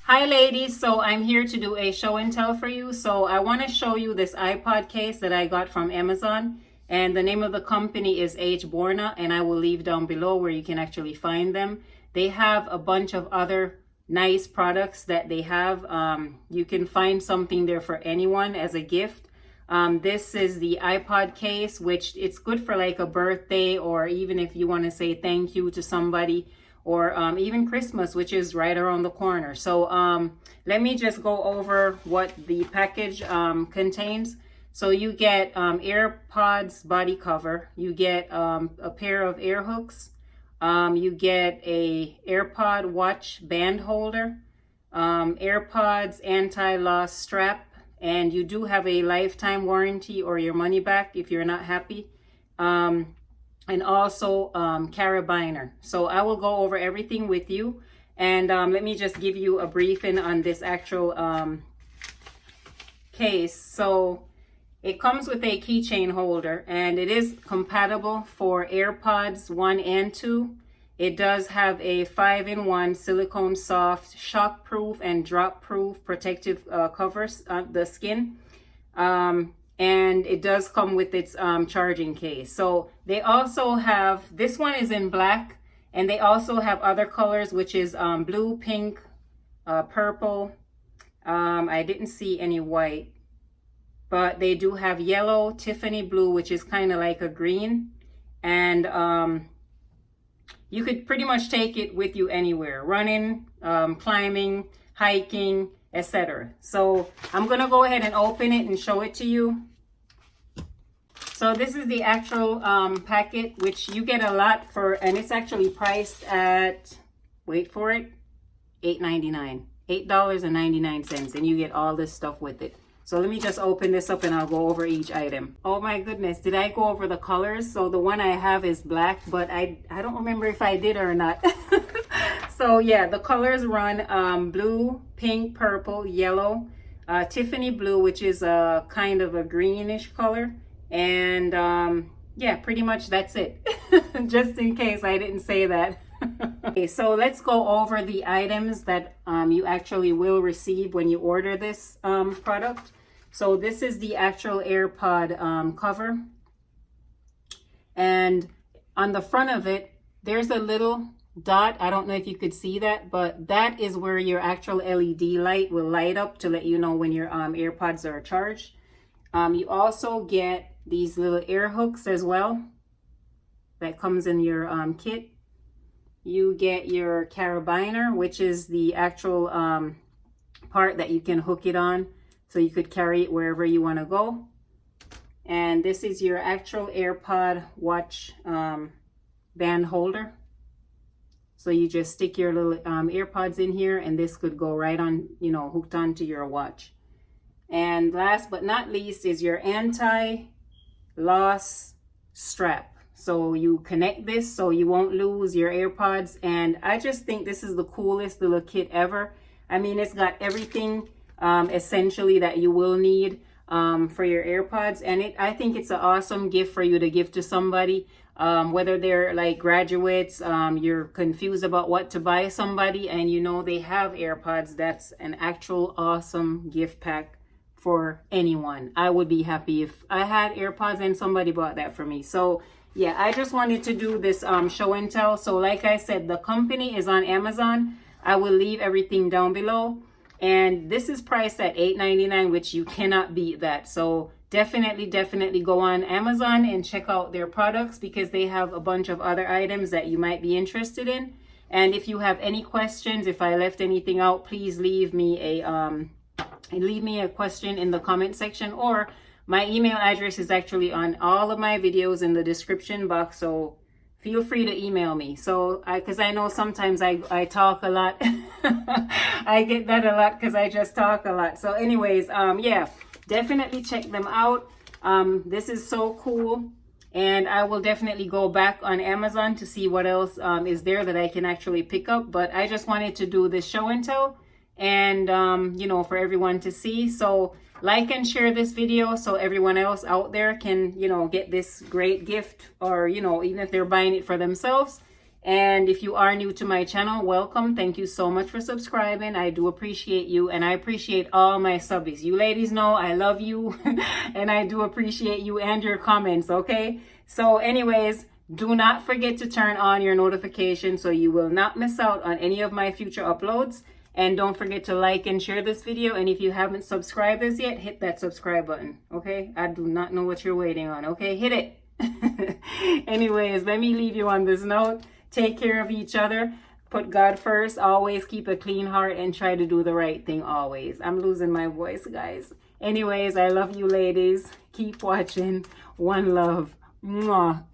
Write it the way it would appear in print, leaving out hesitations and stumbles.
Hi ladies, so I'm here to do a show and tell for you. So I want to show you this iPod case that I got from Amazon, and the name of the company is HBorna, and I will leave down below where you can actually find them. They have a bunch of other nice products that they have. You can find something there for anyone as a gift. This is the iPod case, which it's good for like a birthday, or even if you want to say thank you to somebody, or even Christmas, which is right around the corner. So let me just go over what the package contains. So you get Airpods body cover, you get a pair of air hooks, you get a Airpod watch band holder, Airpods anti-loss strap, and you do have a lifetime warranty or your money back if you're not happy. And also carabiner. So I will go over everything with you, and let me just give you a briefing on this actual case. So it comes with a keychain holder, and it is compatible for AirPods 1 and 2. It does have a 5-in-1 silicone soft, shockproof and drop-proof protective covers on the skin. And it does come with its charging case. So they also have, this one is in black, and they also have other colors, which is blue, pink, purple. I didn't see any white, but they do have yellow, Tiffany blue, which is kind of like a green. And you could pretty much take it with you anywhere, running, climbing, hiking, etc. So I'm gonna go ahead and open it and show it to you. So this is the actual packet, which you get a lot for, and it's actually priced at, wait for it, $8.99, $8.99, and you get all this stuff with it. So let me just open this up and I'll go over each item. Oh my goodness, did I go over the colors? So the one I have is black, but I don't remember if I did or not. So yeah, the colors run blue, pink, purple, yellow, Tiffany blue, which is a kind of a greenish color, and yeah, pretty much that's it. Just in case I didn't say that. Okay, so let's go over the items that you actually will receive when you order this product. So this is the actual AirPod cover, and on the front of it there's a little dot. I don't know if you could see that, but that is where your actual LED light will light up to let you know when your AirPods are charged. You also get these little air hooks as well that comes in your kit. You get your carabiner, which is the actual part that you can hook it on, so you could carry it wherever you want to go. And this is your actual AirPod watch band holder. So you just stick your little AirPods in here, and this could go right on, you know, hooked onto your watch. And last but not least is your anti-loss strap. So you connect this so you won't lose your AirPods. And I just think this is the coolest little kit ever. I mean, it's got everything essentially that you will need for your AirPods. And I think it's an awesome gift for you to give to somebody. Whether they're like graduates, you're confused about what to buy somebody, and you know they have AirPods. That's an actual awesome gift pack for anyone. I would be happy if I had AirPods and somebody bought that for me. So yeah, I just wanted to do this show and tell. So like I said, the company is on Amazon. I will leave everything down below, and this is priced at $8.99, which you cannot beat that. So definitely go on Amazon and check out their products, because they have a bunch of other items that you might be interested in. And if you have any questions, if I left anything out, please leave me a question in the comment section, or my email address is actually on all of my videos in the description box, so feel free to email me. So because I know sometimes I talk a lot. I get that a lot because I just talk a lot. So anyways, yeah, definitely check them out. This is so cool, and I will definitely go back on Amazon to see what else is there that I can actually pick up. But I just wanted to do this show and tell, and you know, for everyone to see. So like and share this video so everyone else out there can, you know, get this great gift, or, you know, even if they're buying it for themselves. And if you are new to my channel, welcome. Thank you so much for subscribing. I do appreciate you, and I appreciate all my subbies. You ladies know I love you and I do appreciate you and your comments, okay? So anyways, do not forget to turn on your notifications so you will not miss out on any of my future uploads. And don't forget to like and share this video. And if you haven't subscribed as yet, hit that subscribe button, okay? I do not know what you're waiting on, okay? Hit it. Anyways, let me leave you on this note. Take care of each other. Put God first. Always keep a clean heart and try to do the right thing always. I'm losing my voice, guys. Anyways, I love you ladies. Keep watching. One love. Mwah.